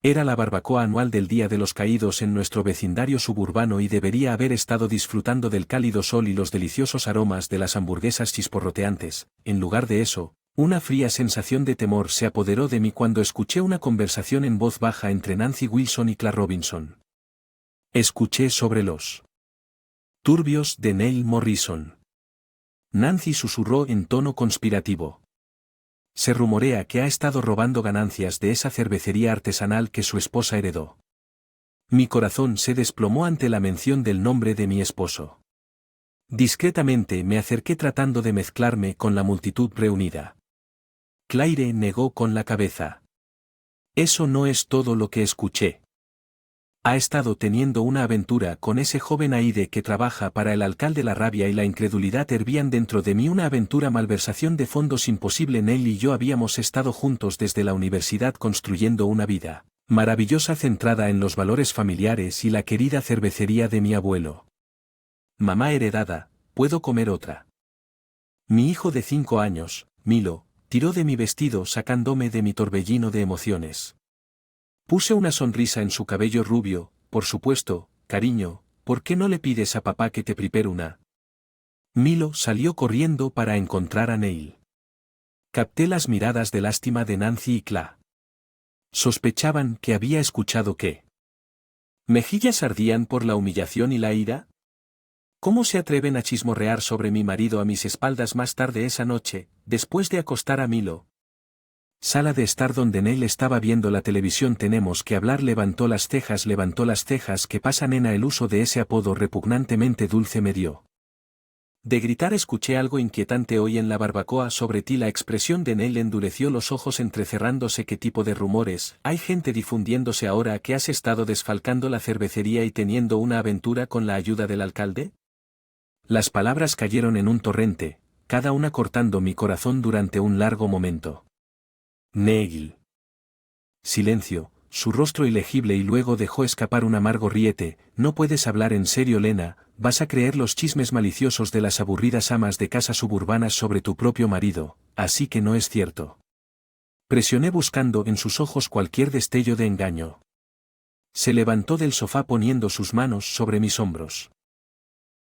Era la barbacoa anual del Día de los Caídos en nuestro vecindario suburbano y debería haber estado disfrutando del cálido sol y los deliciosos aromas de las hamburguesas chisporroteantes. En lugar de eso, una fría sensación de temor se apoderó de mí cuando escuché una conversación en voz baja entre Nancy Wilson y Clark Robinson. Escuché sobre los turbios de Neil Morrison. Nancy susurró en tono conspirativo. Se rumorea que ha estado robando ganancias de esa cervecería artesanal que su esposa heredó. Mi corazón se desplomó ante la mención del nombre de mi esposo. Discretamente me acerqué tratando de mezclarme con la multitud reunida. Claire negó con la cabeza. Eso no es todo lo que escuché. Ha estado teniendo una aventura con ese joven Aide que trabaja para el alcalde. La rabia y la incredulidad hervían dentro de mí. Una aventura, malversación de fondos imposible. Neil y yo habíamos estado juntos desde la universidad construyendo una vida maravillosa centrada en los valores familiares y la querida cervecería de mi abuelo. Mamá heredada, ¿puedo comer otra? Mi hijo de 5 años, Milo, tiró de mi vestido sacándome de mi torbellino de emociones. Puse una sonrisa en su cabello rubio. Por supuesto, cariño, ¿por qué no le pides a papá que te prepare una? Milo salió corriendo para encontrar a Neil. Capté las miradas de lástima de Nancy y Cla. Sospechaban que había escuchado qué. ¿Mejillas ardían por la humillación y la ira? ¿Cómo se atreven a chismorrear sobre mi marido a mis espaldas? Más tarde esa noche, después de acostar a Milo. Sala de estar donde Neil estaba viendo la televisión. Tenemos que hablar. Levantó las cejas. ¿Qué pasa, nena? El uso de ese apodo repugnantemente dulce me dio de gritar. Escuché algo inquietante hoy en la barbacoa sobre ti. La expresión de Neil endureció, los ojos entrecerrándose. ¿Qué tipo de rumores? ¿Hay gente difundiéndose ahora que has estado desfalcando la cervecería y teniendo una aventura con la ayuda del alcalde? Las palabras cayeron en un torrente, cada una cortando mi corazón durante un largo momento. Neil. Silencio, su rostro ilegible, y luego dejó escapar un amargo riete. No puedes hablar en serio, Lena. Vas a creer los chismes maliciosos de las aburridas amas de casa suburbanas sobre tu propio marido, así que no es cierto. Presioné buscando en sus ojos cualquier destello de engaño. Se levantó del sofá poniendo sus manos sobre mis hombros.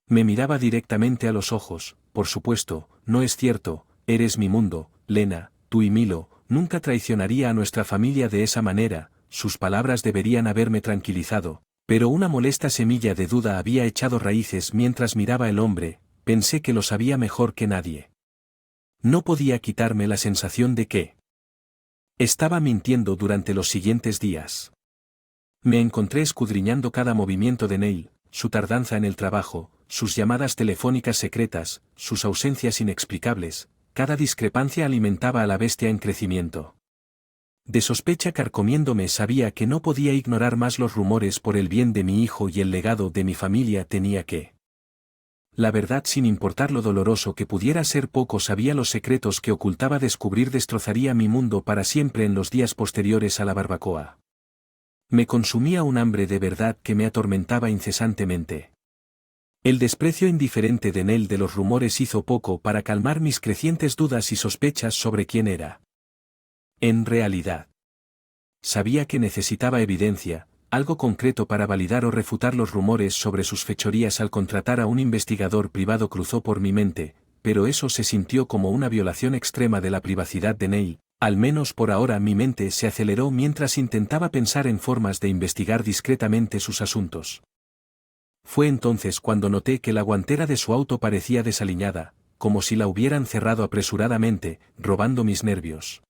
Me miraba directamente a los ojos. Por supuesto, no es cierto, eres mi mundo, Lena, tú y Milo. Nunca traicionaría a nuestra familia de esa manera. Sus palabras deberían haberme tranquilizado, pero una molesta semilla de duda había echado raíces mientras miraba el hombre. Pensé que lo sabía mejor que nadie. No podía quitarme la sensación de que estaba mintiendo durante los siguientes días. Me encontré escudriñando cada movimiento de Neil, su tardanza en el trabajo, sus llamadas telefónicas secretas, sus ausencias inexplicables. Cada discrepancia alimentaba a la bestia en crecimiento. De sospecha carcomiéndome, sabía que no podía ignorar más los rumores. Por el bien de mi hijo y el legado de mi familia tenía que. La verdad, sin importar lo doloroso que pudiera ser. Poco sabía los secretos que ocultaba. Descubrir destrozaría mi mundo para siempre. En los días posteriores a la barbacoa me consumía un hambre de verdad que me atormentaba incesantemente. El desprecio indiferente de Neil de los rumores hizo poco para calmar mis crecientes dudas y sospechas sobre quién era. En realidad, sabía que necesitaba evidencia, algo concreto para validar o refutar los rumores sobre sus fechorías. Al contratar a un investigador privado cruzó por mi mente, pero eso se sintió como una violación extrema de la privacidad de Neil. Al menos por ahora. Mi mente se aceleró mientras intentaba pensar en formas de investigar discretamente sus asuntos. Fue entonces cuando noté que la guantera de su auto parecía desaliñada, como si la hubieran cerrado apresuradamente, robando mis nervios.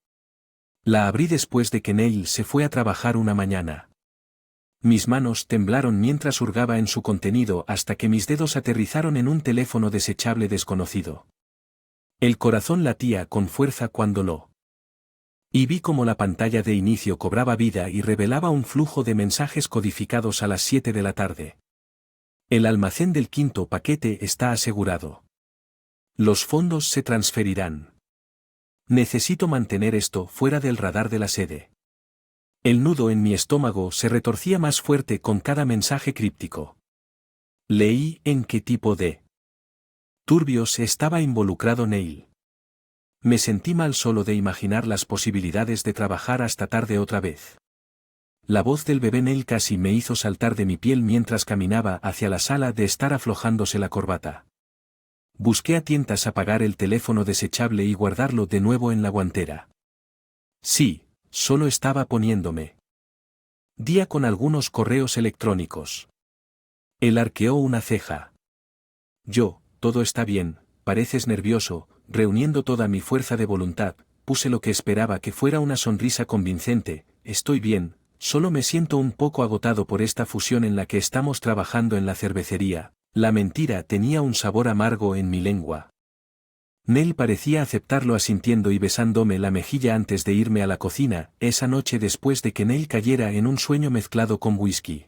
La abrí después de que Neil se fue a trabajar una mañana. Mis manos temblaron mientras hurgaba en su contenido hasta que mis dedos aterrizaron en un teléfono desechable desconocido. El corazón latía con fuerza cuando lo y vi como la pantalla de inicio cobraba vida y revelaba un flujo de mensajes codificados a las 7 de la tarde. El almacén del 5.º paquete está asegurado. Los fondos se transferirán. Necesito mantener esto fuera del radar de la sede. El nudo en mi estómago se retorcía más fuerte con cada mensaje críptico. Leí en qué tipo de turbios estaba involucrado Neil. Me sentí mal solo de imaginar las posibilidades de trabajar hasta tarde otra vez. La voz del bebé Neil casi me hizo saltar de mi piel mientras caminaba hacia la sala de estar aflojándose la corbata. Busqué a tientas apagar el teléfono desechable y guardarlo de nuevo en la guantera. Sí, solo estaba poniéndome día con algunos correos electrónicos. Él arqueó una ceja. Todo está bien, pareces nervioso. Reuniendo toda mi fuerza de voluntad, puse lo que esperaba que fuera una sonrisa convincente. Estoy bien, solo me siento un poco agotado por esta fusión en la que estamos trabajando en la cervecería. La mentira tenía un sabor amargo en mi lengua. Neil parecía aceptarlo asintiendo y besándome la mejilla antes de irme a la cocina, esa noche después de que Neil cayera en un sueño mezclado con whisky.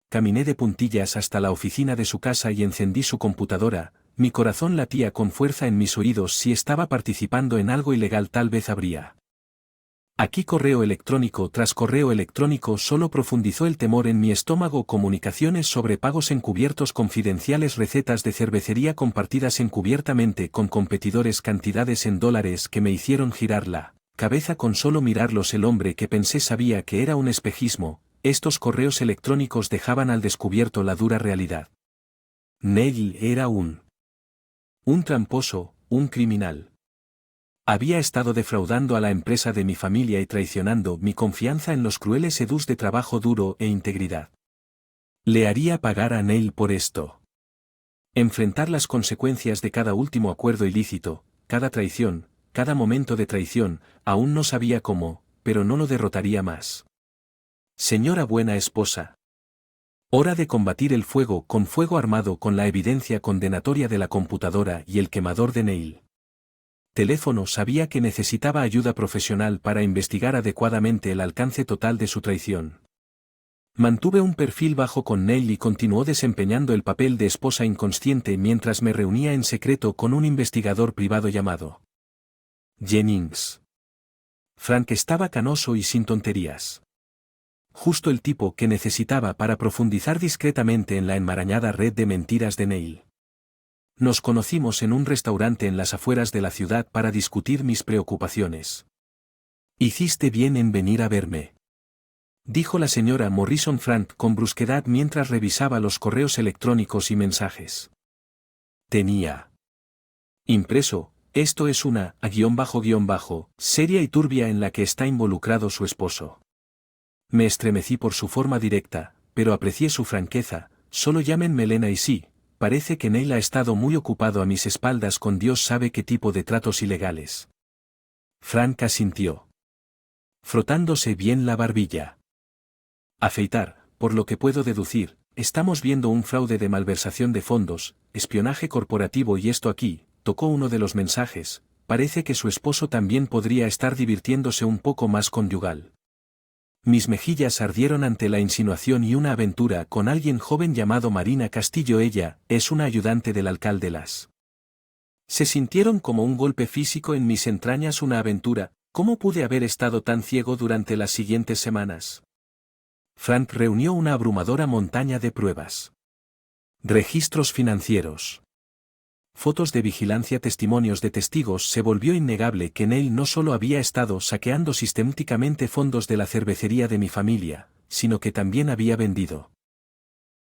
Caminé de puntillas hasta la oficina de su casa y encendí su computadora. Mi corazón latía con fuerza en mis oídos. Si estaba participando en algo ilegal tal vez habría. Aquí correo electrónico tras correo electrónico solo profundizó el temor en mi estómago. Comunicaciones sobre pagos encubiertos confidenciales, recetas de cervecería compartidas encubiertamente con competidores, cantidades en dólares que me hicieron girar la cabeza con solo mirarlos. El hombre que pensé sabía que era un espejismo. Estos correos electrónicos dejaban al descubierto la dura realidad. Neil era un tramposo, un criminal. Había estado defraudando a la empresa de mi familia y traicionando mi confianza en los crueles edus de trabajo duro e integridad. Le haría pagar a Neil por esto. Enfrentar las consecuencias de cada último acuerdo ilícito, cada traición, cada momento de traición. Aún no sabía cómo, pero no lo derrotaría más. Señora buena esposa. Hora de combatir el fuego con fuego armado, con la evidencia condenatoria de la computadora y el quemador de Neil. Teléfono. Sabía que necesitaba ayuda profesional para investigar adecuadamente el alcance total de su traición. Mantuve un perfil bajo con Neil y continuó desempeñando el papel de esposa inconsciente mientras me reunía en secreto con un investigador privado llamado Jennings. Frank estaba canoso y sin tonterías. Justo el tipo que necesitaba para profundizar discretamente en la enmarañada red de mentiras de Neil. Nos conocimos en un restaurante en las afueras de la ciudad para discutir mis preocupaciones. Hiciste bien en venir a verme, dijo la señora Morrison Frank con brusquedad mientras revisaba los correos electrónicos y mensajes. Tenía impreso, esto es una seria y turbia en la que está involucrado su esposo. Me estremecí por su forma directa, pero aprecié su franqueza. Solo llámenme Elena y sí. Parece que Neil ha estado muy ocupado a mis espaldas con Dios sabe qué tipo de tratos ilegales. Frank asintió, frotándose bien la barbilla. Afeitar, por lo que puedo deducir, estamos viendo un fraude de malversación de fondos, espionaje corporativo y esto aquí. Tocó uno de los mensajes. Parece que su esposo también podría estar divirtiéndose un poco más conyugal. Mis mejillas ardieron ante la insinuación y una aventura con alguien joven llamado Marina Castillo. Ella es una ayudante del alcalde. Las se sintieron como un golpe físico en mis entrañas. Una aventura. ¿Cómo pude haber estado tan ciego durante las siguientes semanas? Frank reunió una abrumadora montaña de pruebas. Registros financieros. Fotos de vigilancia, testimonios de testigos. Se volvió innegable que Neil no solo había estado saqueando sistemáticamente fondos de la cervecería de mi familia, sino que también había vendido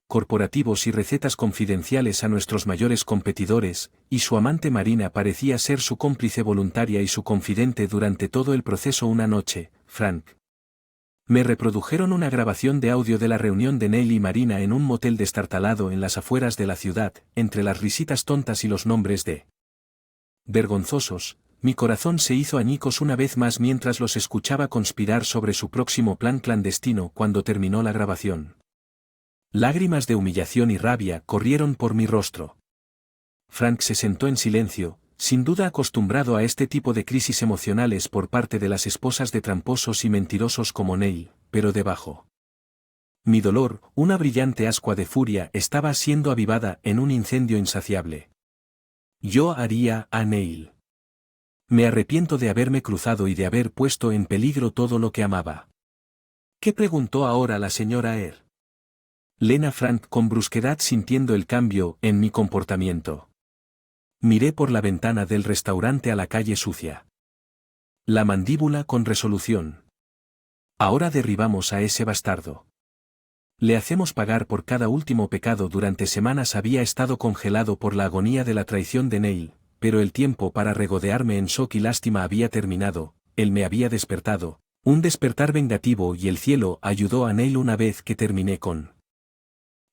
corporativos y recetas confidenciales a nuestros mayores competidores, y su amante Marina parecía ser su cómplice voluntaria y su confidente durante todo el proceso. Una noche, Frank me reprodujeron una grabación de audio de la reunión de Neil y Marina en un motel destartalado en las afueras de la ciudad. Entre las risitas tontas y los nombres de vergonzosos, mi corazón se hizo añicos una vez más mientras los escuchaba conspirar sobre su próximo plan clandestino. Cuando terminó la grabación, lágrimas de humillación y rabia corrieron por mi rostro. Frank se sentó en silencio, sin duda acostumbrado a este tipo de crisis emocionales por parte de las esposas de tramposos y mentirosos como Neil, pero debajo mi dolor, una brillante ascua de furia estaba siendo avivada en un incendio insaciable. Yo haría a Neil. Me arrepiento de haberme cruzado y de haber puesto en peligro todo lo que amaba. ¿Qué preguntó ahora la señora Eyre? Lena Frank con brusquedad sintiendo el cambio en mi comportamiento. Miré por la ventana del restaurante a la calle sucia. La mandíbula con resolución. Ahora derribamos a ese bastardo. Le hacemos pagar por cada último pecado. Durante semanas había estado congelado por la agonía de la traición de Neil, pero el tiempo para regodearme en shock y lástima había terminado. Él me había despertado, un despertar vengativo, y el cielo ayudó a Neil una vez que terminé con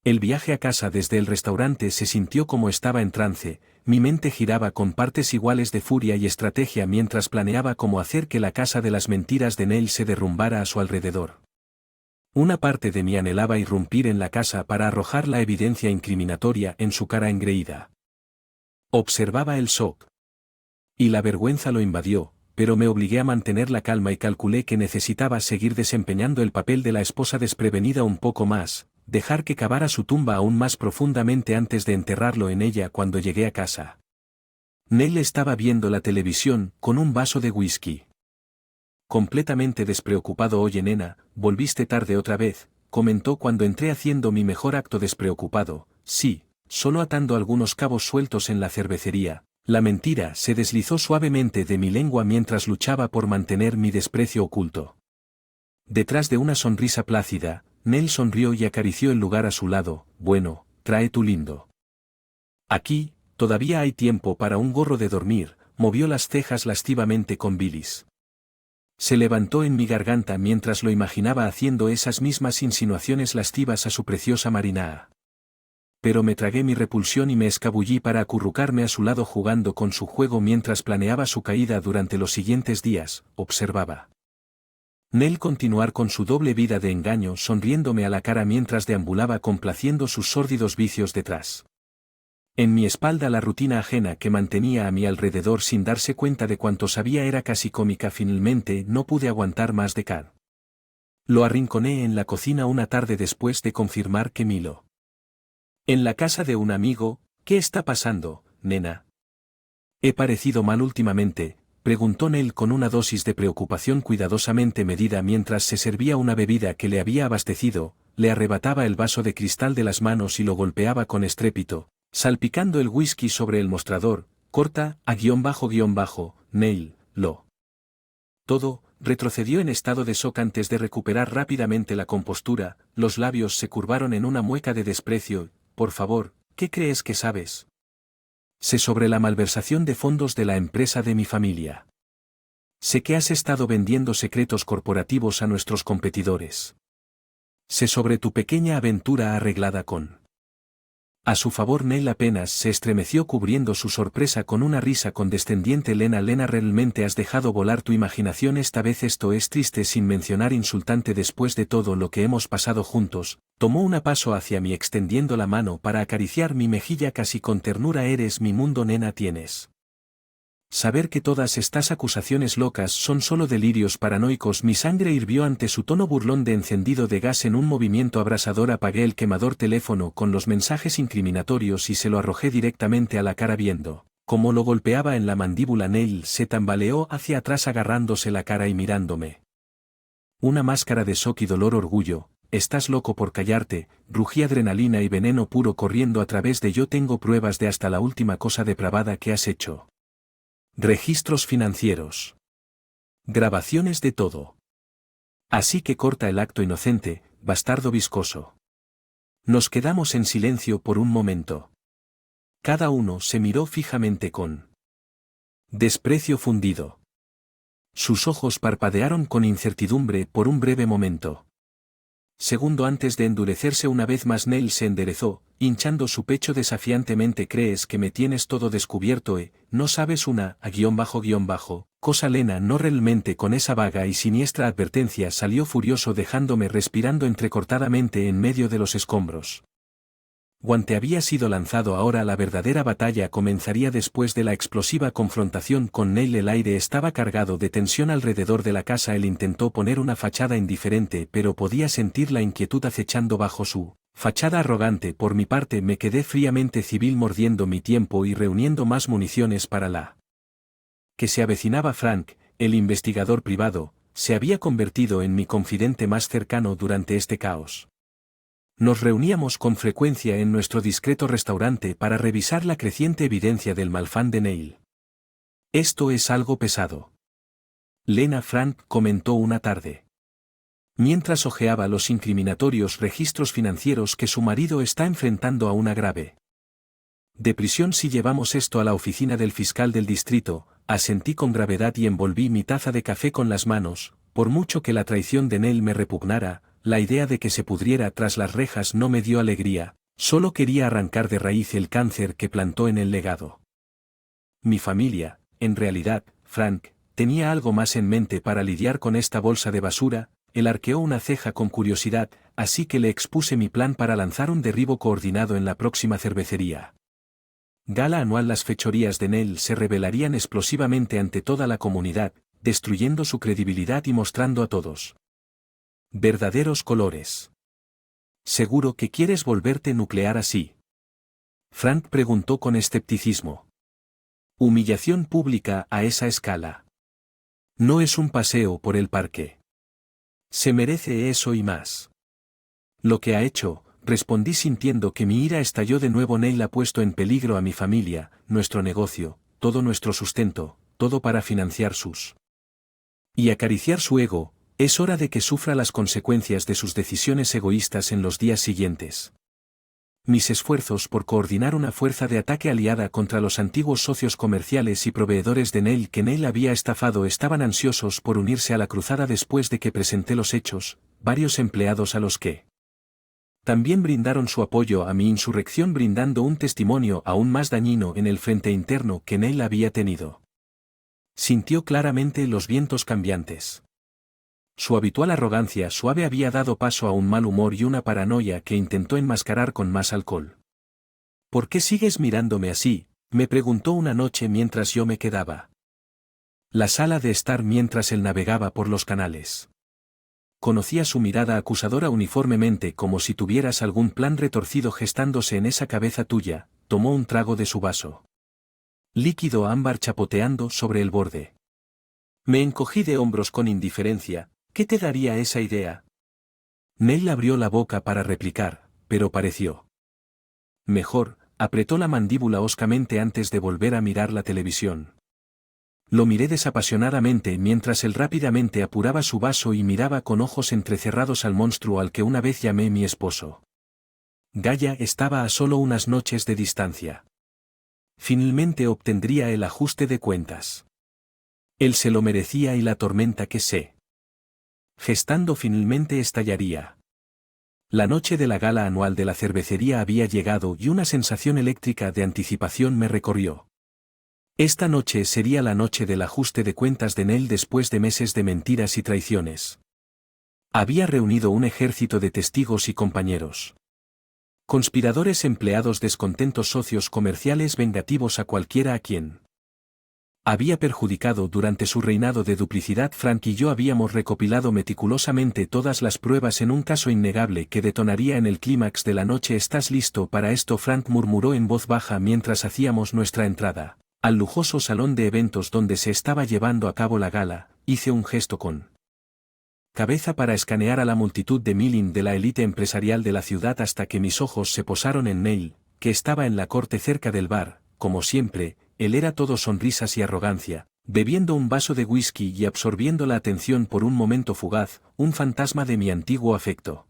el viaje a casa desde el restaurante. Se sintió como estaba en trance, mi mente giraba con partes iguales de furia y estrategia mientras planeaba cómo hacer que la casa de las mentiras de Neil se derrumbara a su alrededor. Una parte de mí anhelaba irrumpir en la casa para arrojar la evidencia incriminatoria en su cara engreída. Observaba el shock. Y la vergüenza lo invadió, pero me obligué a mantener la calma y calculé que necesitaba seguir desempeñando el papel de la esposa desprevenida un poco más, dejar que cavara su tumba aún más profundamente antes de enterrarlo en ella. Cuando llegué a casa, Neil estaba viendo la televisión con un vaso de whisky. Completamente despreocupado. Oye nena, volviste tarde otra vez, comentó cuando entré haciendo mi mejor acto despreocupado. Sí, solo atando algunos cabos sueltos en la cervecería. La mentira se deslizó suavemente de mi lengua mientras luchaba por mantener mi desprecio oculto. Detrás de una sonrisa plácida, Neil sonrió y acarició el lugar a su lado. Bueno, trae tu lindo. Aquí, todavía hay tiempo para un gorro de dormir. Movió las cejas lascivamente con bilis. Se levantó en mi garganta mientras lo imaginaba haciendo esas mismas insinuaciones lascivas a su preciosa Marinaa. Pero me tragué mi repulsión y me escabullí para acurrucarme a su lado jugando con su juego mientras planeaba su caída durante los siguientes días. Observaba Neil continuar con su doble vida de engaño, sonriéndome a la cara mientras deambulaba complaciendo sus sórdidos vicios detrás. En mi espalda la rutina ajena que mantenía a mi alrededor sin darse cuenta de cuánto sabía era casi cómica. Finalmente no pude aguantar más de Kat. Lo arrinconé en la cocina una tarde después de confirmar que Milo. En la casa de un amigo. ¿Qué está pasando, nena? ¿He parecido mal últimamente?, preguntó Neil con una dosis de preocupación cuidadosamente medida mientras se servía una bebida que le había abastecido. Le arrebataba el vaso de cristal de las manos y lo golpeaba con estrépito, salpicando el whisky sobre el mostrador. Corta, Neil, lo. Todo. Retrocedió en estado de shock antes de recuperar rápidamente la compostura. Los labios se curvaron en una mueca de desprecio. Por favor, ¿qué crees que sabes? Sé sobre la malversación de fondos de la empresa de mi familia. Sé que has estado vendiendo secretos corporativos a nuestros competidores. Sé sobre tu pequeña aventura arreglada con. A su favor. Neil apenas se estremeció cubriendo su sorpresa con una risa condescendiente. Lena, realmente has dejado volar tu imaginación esta vez. Esto es triste sin mencionar insultante después de todo lo que hemos pasado juntos. Tomó un paso hacia mí extendiendo la mano para acariciar mi mejilla casi con ternura. Eres mi mundo, nena. Tienes saber que todas estas acusaciones locas son solo delirios paranoicos. Mi sangre hirvió ante su tono burlón de encendido de gas. En un movimiento abrasador apagué el quemador teléfono con los mensajes incriminatorios y se lo arrojé directamente a la cara. Viendo cómo lo golpeaba en la mandíbula, Neil se tambaleó hacia atrás agarrándose la cara y mirándome. Una máscara de shock y dolor. Orgullo. Estás loco por callarte, rugí. Adrenalina y veneno puro corriendo a través de yo. Tengo pruebas de hasta la última cosa depravada que has hecho. Registros financieros. Grabaciones de todo. Así que corta el acto inocente, bastardo viscoso. Nos quedamos en silencio por un momento. Cada uno se miró fijamente con desprecio fundido. Sus ojos parpadearon con incertidumbre por un breve momento. Segundo antes de endurecerse una vez más. Neil se enderezó, hinchando su pecho desafiantemente. ¿Crees que me tienes todo descubierto? ¿No sabes una cosa? Lena, no realmente. Con esa vaga y siniestra advertencia salió furioso dejándome respirando entrecortadamente en medio de los escombros. Guante había sido lanzado. Ahora la verdadera batalla comenzaría después de la explosiva confrontación con Neil. El aire estaba cargado de tensión alrededor de la casa. Él intentó poner una fachada indiferente, pero podía sentir la inquietud acechando bajo su fachada arrogante. Por mi parte me quedé fríamente civil, mordiendo mi tiempo y reuniendo más municiones para la que se avecinaba. Frank, el investigador privado, se había convertido en mi confidente más cercano durante este caos. Nos reuníamos con frecuencia en nuestro discreto restaurante para revisar la creciente evidencia del malfán de Neil. Esto es algo pesado. Lena, Frank comentó una tarde. mientras hojeaba los incriminatorios registros financieros que su marido está enfrentando a una grave de prisión si llevamos esto a la oficina del fiscal del distrito, asentí con gravedad y envolví mi taza de café con las manos, por mucho que la traición de Nell me repugnara, la idea de que se pudriera tras las rejas no me dio alegría, solo quería arrancar de raíz el cáncer que plantó en el legado. Mi familia, en realidad, Frank, tenía algo más en mente para lidiar con esta bolsa de basura. Él arqueó una ceja con curiosidad, así que le expuse mi plan para lanzar un derribo coordinado en la próxima cervecería. Gala anual. Las fechorías de Nell se revelarían explosivamente ante toda la comunidad, destruyendo su credibilidad y mostrando a todos verdaderos colores. ¿Seguro que quieres volverte nuclear así? Frank preguntó con escepticismo. Humillación pública a esa escala. No es un paseo por el parque. Se merece eso y más. Lo que ha hecho, respondí sintiendo que mi ira estalló de nuevo. Nell ha puesto en peligro a mi familia, nuestro negocio, todo nuestro sustento, todo para financiar sus y acariciar su ego. Es hora de que sufra las consecuencias de sus decisiones egoístas en los días siguientes. Mis esfuerzos por coordinar una fuerza de ataque aliada contra los antiguos socios comerciales y proveedores de Nell que Nell había estafado estaban ansiosos por unirse a la cruzada después de que presenté los hechos, varios empleados a los que también brindaron su apoyo a mi insurrección brindando un testimonio aún más dañino en el frente interno que Nell había tenido. Sintió claramente los vientos cambiantes. Su habitual arrogancia suave había dado paso a un mal humor y una paranoia que intentó enmascarar con más alcohol. ¿Por qué sigues mirándome así?, me preguntó una noche mientras yo me quedaba la sala de estar mientras él navegaba por los canales. Conocía su mirada acusadora uniformemente como si tuvieras algún plan retorcido gestándose en esa cabeza tuya. Tomó un trago de su vaso. Líquido ámbar chapoteando sobre el borde. Me encogí de hombros con indiferencia. ¿Qué te daría esa idea? Nell abrió la boca para replicar, pero pareció mejor, apretó la mandíbula hoscamente antes de volver a mirar la televisión. Lo miré desapasionadamente mientras él rápidamente apuraba su vaso y miraba con ojos entrecerrados al monstruo al que una vez llamé mi esposo. Gaia estaba a solo unas noches de distancia. Finalmente obtendría el ajuste de cuentas. Él se lo merecía y la tormenta que se gestando finalmente estallaría. La noche de la gala anual de la cervecería había llegado y una sensación eléctrica de anticipación me recorrió. Esta noche sería la noche del ajuste de cuentas de Nell después de meses de mentiras y traiciones. Había reunido un ejército de testigos y compañeros. Conspiradores, empleados descontentos, socios comerciales vengativos a cualquiera a quien había perjudicado durante su reinado de duplicidad. Frank y yo habíamos recopilado meticulosamente todas las pruebas en un caso innegable que detonaría en el clímax de la noche. ¿Estás listo para esto?, Frank murmuró en voz baja mientras hacíamos nuestra entrada al lujoso salón de eventos donde se estaba llevando a cabo la gala. Hice un gesto con cabeza para escanear a la multitud de milling de la élite empresarial de la ciudad hasta que mis ojos se posaron en Nell, que estaba en la corte cerca del bar. Como siempre, él era todo sonrisas y arrogancia, bebiendo un vaso de whisky y absorbiendo la atención por un momento fugaz, un fantasma de mi antiguo afecto.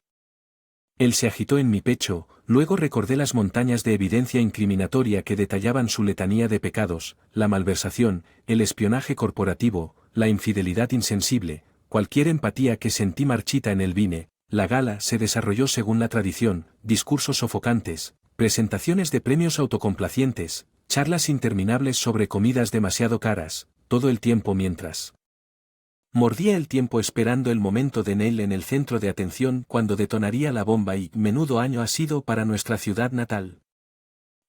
Él se agitó en mi pecho, luego recordé las montañas de evidencia incriminatoria que detallaban su letanía de pecados, la malversación, el espionaje corporativo, la infidelidad insensible, cualquier empatía que sentí marchita en el vine. La gala se desarrolló según la tradición, discursos sofocantes, presentaciones de premios autocomplacientes, charlas interminables sobre comidas demasiado caras, todo el tiempo mientras mordía el tiempo esperando el momento de Nell en el centro de atención cuando detonaría la bomba. Y menudo año ha sido para nuestra ciudad natal.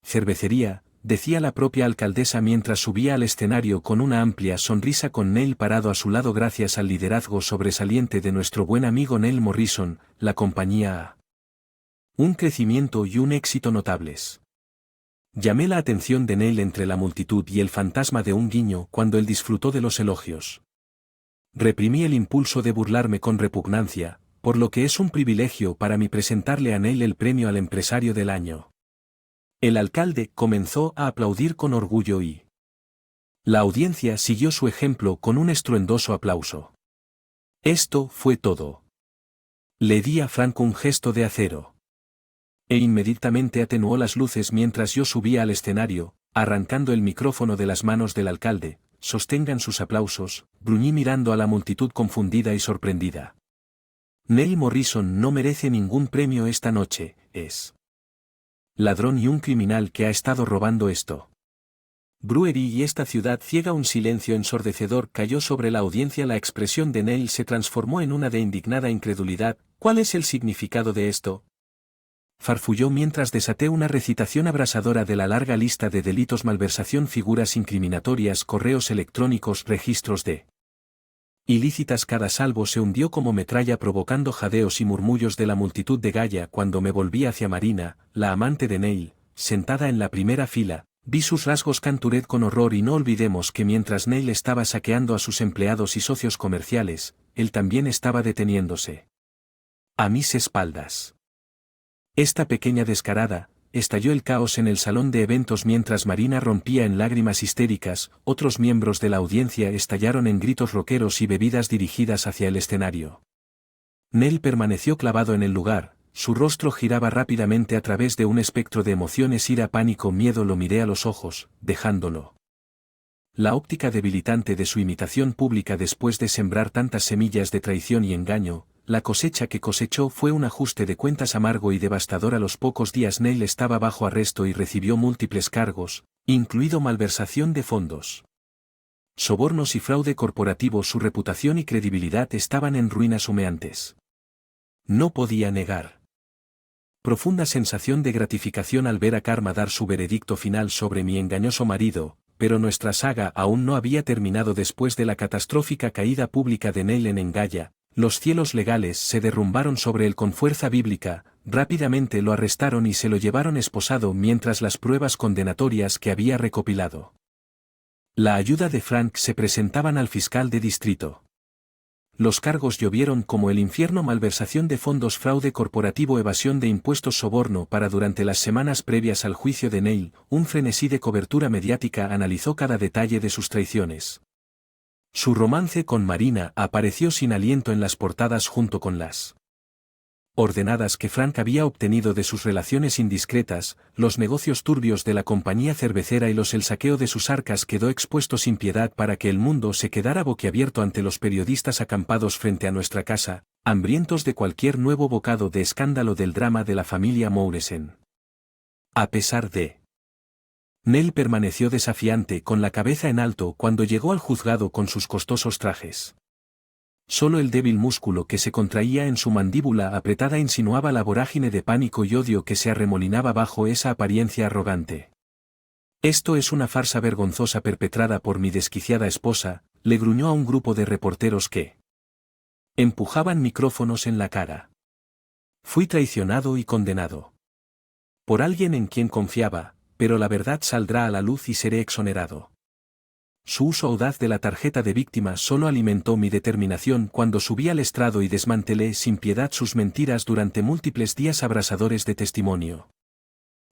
Cervecería, decía la propia alcaldesa mientras subía al escenario con una amplia sonrisa con Nell parado a su lado. Gracias al liderazgo sobresaliente de nuestro buen amigo Nell Morrison, la compañía ha un crecimiento y un éxito notables. Llamé la atención de Nell entre la multitud y el fantasma de un guiño cuando él disfrutó de los elogios. Reprimí el impulso de burlarme con repugnancia, por lo que es un privilegio para mí presentarle a Nell el premio al empresario del año. El alcalde comenzó a aplaudir con orgullo y la audiencia siguió su ejemplo con un estruendoso aplauso. Esto fue todo. Le di a Frank un gesto de acero. E inmediatamente atenuó las luces mientras yo subía al escenario, arrancando el micrófono de las manos del alcalde. Sostengan sus aplausos, gruñí mirando a la multitud confundida y sorprendida. Neil Morrison no merece ningún premio esta noche, es ladrón y un criminal que ha estado robando esto. Brewery y esta ciudad ciega. Un silencio ensordecedor cayó sobre la audiencia. La expresión de Neil se transformó en una de indignada incredulidad. ¿Cuál es el significado de esto? Farfulló mientras desaté una recitación abrasadora de la larga lista de delitos: malversación, figuras incriminatorias, correos electrónicos, registros de ilícitas. Cada salvo se hundió como metralla provocando jadeos y murmullos de la multitud de Gaia. Cuando me volví hacia Marina, la amante de Neil, sentada en la primera fila, vi sus rasgos. Canturé con horror y no olvidemos que mientras Neil estaba saqueando a sus empleados y socios comerciales, él también estaba deteniéndose a mis espaldas. Esta pequeña descarada, estalló el caos en el salón de eventos mientras Marina rompía en lágrimas histéricas. Otros miembros de la audiencia estallaron en gritos rockeros y bebidas dirigidas hacia el escenario. Neil permaneció clavado en el lugar, su rostro giraba rápidamente a través de un espectro de emociones: ira, pánico, miedo. Lo miré a los ojos, dejándolo. La óptica debilitante de su imitación pública después de sembrar tantas semillas de traición y engaño. La cosecha que cosechó fue un ajuste de cuentas amargo y devastador. A los pocos días Neil estaba bajo arresto y recibió múltiples cargos, incluido malversación de fondos, sobornos y fraude corporativo. Su reputación y credibilidad estaban en ruinas humeantes. No podía negar profunda sensación de gratificación al ver a Karma dar su veredicto final sobre mi engañoso marido, pero nuestra saga aún no había terminado. Después de la catastrófica caída pública de Neil en Engaya, los cielos legales se derrumbaron sobre él con fuerza bíblica. Rápidamente lo arrestaron y se lo llevaron esposado mientras las pruebas condenatorias que había recopilado la ayuda de Frank se presentaban al fiscal de distrito. Los cargos llovieron como el infierno: malversación de fondos, fraude corporativo, evasión de impuestos, soborno. Durante las semanas previas al juicio de Neil, un frenesí de cobertura mediática analizó cada detalle de sus traiciones. Su romance con Marina apareció sin aliento en las portadas junto con las ordenadas que Frank había obtenido de sus relaciones indiscretas, los negocios turbios de la compañía cervecera y el saqueo de sus arcas. Quedó expuesto sin piedad para que el mundo se quedara boquiabierto ante los periodistas acampados frente a nuestra casa, hambrientos de cualquier nuevo bocado de escándalo del drama de la familia Morrison. A pesar de Neil permaneció desafiante, con la cabeza en alto, cuando llegó al juzgado con sus costosos trajes. Solo el débil músculo que se contraía en su mandíbula apretada insinuaba la vorágine de pánico y odio que se arremolinaba bajo esa apariencia arrogante. Esto es una farsa vergonzosa perpetrada por mi desquiciada esposa, le gruñó a un grupo de reporteros que empujaban micrófonos en la cara. Fui traicionado y condenado por alguien en quien confiaba, pero la verdad saldrá a la luz y seré exonerado. Su uso audaz de la tarjeta de víctima solo alimentó mi determinación cuando subí al estrado y desmantelé sin piedad sus mentiras durante múltiples días abrasadores de testimonio.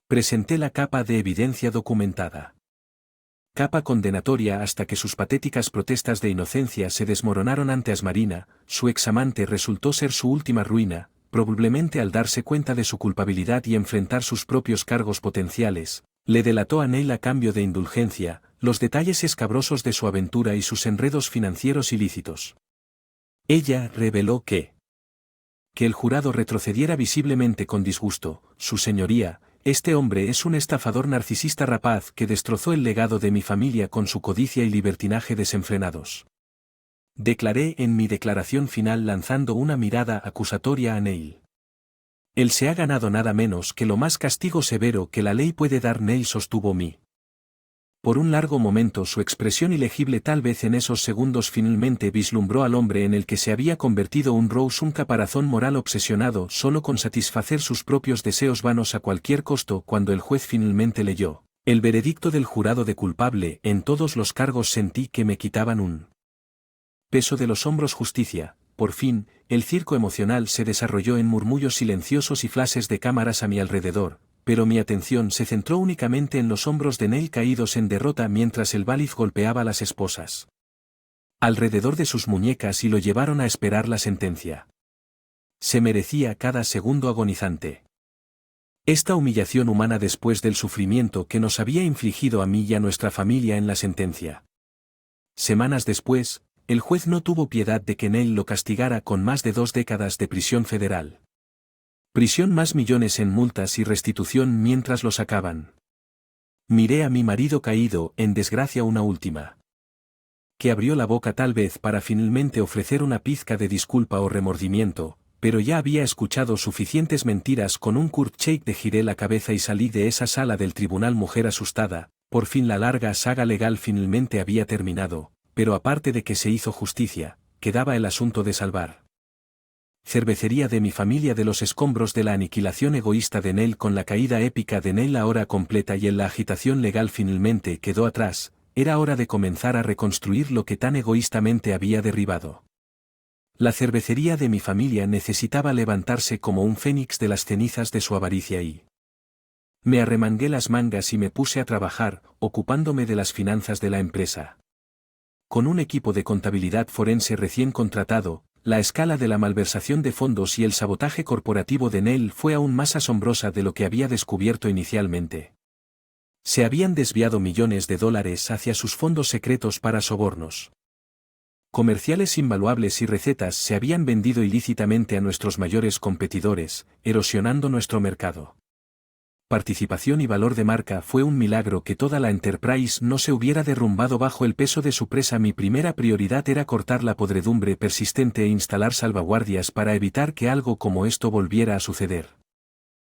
Presenté la capa de evidencia documentada. Capa condenatoria hasta que sus patéticas protestas de inocencia se desmoronaron ante Asmarina. Su examante resultó ser su última ruina, probablemente al darse cuenta de su culpabilidad y enfrentar sus propios cargos potenciales. Le delató a Neil a cambio de indulgencia, los detalles escabrosos de su aventura y sus enredos financieros ilícitos. Ella reveló que el jurado retrocediera visiblemente con disgusto: Su señoría, este hombre es un estafador narcisista rapaz que destrozó el legado de mi familia con su codicia y libertinaje desenfrenados. Declaré en mi declaración final lanzando una mirada acusatoria a Neil. Él se ha ganado nada menos que lo más castigo severo que la ley puede dar. Neil sostuvo mí. Por un largo momento su expresión ilegible, tal vez en esos segundos finalmente vislumbró al hombre en el que se había convertido un Rose, un caparazón moral obsesionado solo con satisfacer sus propios deseos vanos a cualquier costo. Cuando el juez finalmente leyó el veredicto del jurado de culpable en todos los cargos, sentí que me quitaban un peso de los hombros. Justicia. Por fin, el circo emocional se desarrolló en murmullos silenciosos y flashes de cámaras a mi alrededor, pero mi atención se centró únicamente en los hombros de Neil caídos en derrota mientras el váliz golpeaba a las esposas alrededor de sus muñecas y lo llevaron a esperar la sentencia. Se merecía cada segundo agonizante. Esta humillación humana después del sufrimiento que nos había infligido a mí y a nuestra familia en la sentencia. Semanas después, el juez no tuvo piedad de que Neil lo castigara con más de 2 décadas de prisión federal. Prisión más millones en multas y restitución mientras lo sacaban. Miré a mi marido caído en desgracia una última. Que abrió la boca tal vez para finalmente ofrecer una pizca de disculpa o remordimiento, pero ya había escuchado suficientes mentiras con un Kurt Shake. Giré la cabeza y salí de esa sala del tribunal mujer asustada. Por fin la larga saga legal finalmente había terminado, pero aparte de que se hizo justicia, quedaba el asunto de salvar. Cervecería de mi familia de los escombros de la aniquilación egoísta de Neil con la caída épica de Neil ahora completa y en la agitación legal finalmente quedó atrás, era hora de comenzar a reconstruir lo que tan egoístamente había derribado. La cervecería de mi familia necesitaba levantarse como un fénix de las cenizas de su avaricia y... Me arremangué las mangas y me puse a trabajar, ocupándome de las finanzas de la empresa. Con un equipo de contabilidad forense recién contratado, la escala de la malversación de fondos y el sabotaje corporativo de Neil fue aún más asombrosa de lo que había descubierto inicialmente. Se habían desviado millones de dólares hacia sus fondos secretos para sobornos. Comerciales invaluables y recetas se habían vendido ilícitamente a nuestros mayores competidores, erosionando nuestro mercado. Participación y valor de marca fue un milagro que toda la Enterprise no se hubiera derrumbado bajo el peso de su presa. Mi primera prioridad era cortar la podredumbre persistente e instalar salvaguardias para evitar que algo como esto volviera a suceder.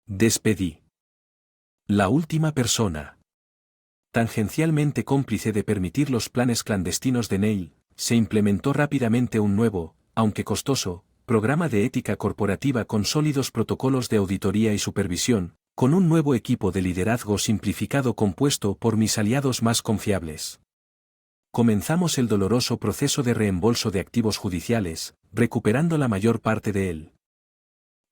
Despedí. La última persona. Tangencialmente cómplice de permitir los planes clandestinos de Neil, se implementó rápidamente un nuevo, aunque costoso, programa de ética corporativa con sólidos protocolos de auditoría y supervisión, con un nuevo equipo de liderazgo simplificado compuesto por mis aliados más confiables. Comenzamos el doloroso proceso de reembolso de activos judiciales, recuperando la mayor parte de él.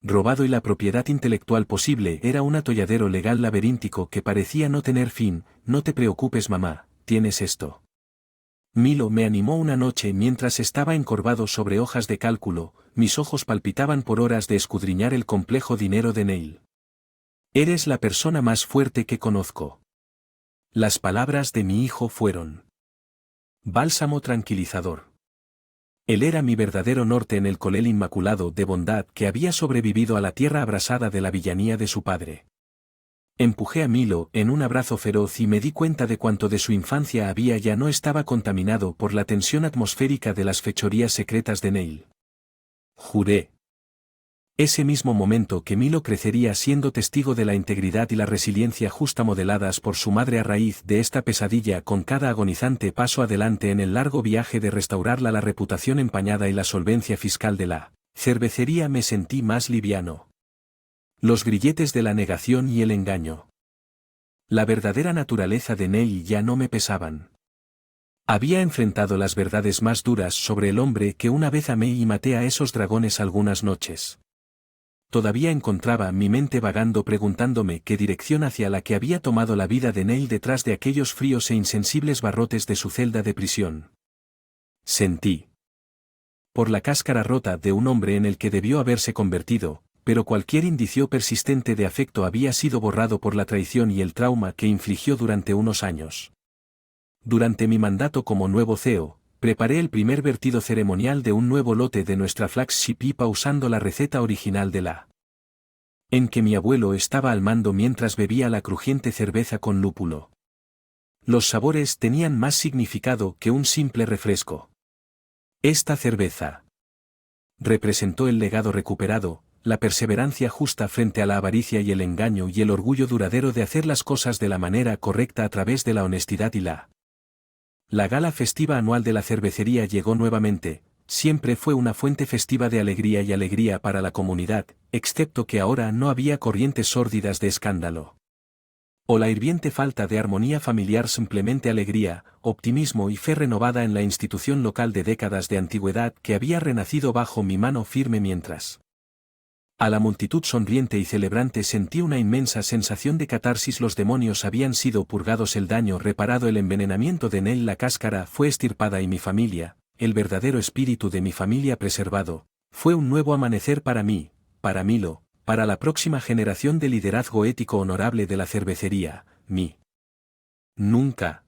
Robado y la propiedad intelectual posible era un atolladero legal laberíntico que parecía no tener fin. No te preocupes, mamá, tienes esto. Milo me animó una noche mientras estaba encorvado sobre hojas de cálculo, mis ojos palpitaban por horas de escudriñar el complejo dinero de Neil. Eres la persona más fuerte que conozco. Las palabras de mi hijo fueron bálsamo tranquilizador. Él era mi verdadero norte en el colel inmaculado de bondad que había sobrevivido a la tierra abrasada de la villanía de su padre. Empujé a Milo en un abrazo feroz y me di cuenta de cuánto de su infancia había ya no estaba contaminado por la tensión atmosférica de las fechorías secretas de Neil. Juré. Ese mismo momento que Milo crecería siendo testigo de la integridad y la resiliencia justa modeladas por su madre a raíz de esta pesadilla con cada agonizante paso adelante en el largo viaje de restaurarla la reputación empañada y la solvencia fiscal de la cervecería me sentí más liviano. Los grilletes de la negación y el engaño. La verdadera naturaleza de Neil ya no me pesaban. Había enfrentado las verdades más duras sobre el hombre que una vez amé y maté a esos dragones algunas noches. Todavía encontraba mi mente vagando preguntándome qué dirección hacia la que había tomado la vida de Neil detrás de aquellos fríos e insensibles barrotes de su celda de prisión. Sentí. Por la cáscara rota de un hombre en el que debió haberse convertido, pero cualquier indicio persistente de afecto había sido borrado por la traición y el trauma que infligió durante unos años. Durante mi mandato como nuevo CEO, preparé el primer vertido ceremonial de un nuevo lote de nuestra flagship IPA usando la receta original de la en que mi abuelo estaba al mando mientras bebía la crujiente cerveza con lúpulo. Los sabores tenían más significado que un simple refresco. Esta cerveza representó el legado recuperado, la perseverancia justa frente a la avaricia y el engaño y el orgullo duradero de hacer las cosas de la manera correcta a través de la honestidad y la gala festiva anual de la cervecería llegó nuevamente, siempre fue una fuente festiva de alegría y alegría para la comunidad, excepto que ahora no había corrientes sórdidas de escándalo. O la hirviente falta de armonía familiar, simplemente alegría, optimismo y fe renovada en la institución local de décadas de antigüedad que había renacido bajo mi mano firme mientras. A la multitud sonriente y celebrante sentí una inmensa sensación de catarsis. Los demonios habían sido purgados, el daño reparado, el envenenamiento de Neil, la cáscara fue extirpada y mi familia, el verdadero espíritu de mi familia preservado, Fue un nuevo amanecer para mí, para Milo, para la próxima generación de liderazgo ético honorable de la cervecería, mí. Nunca,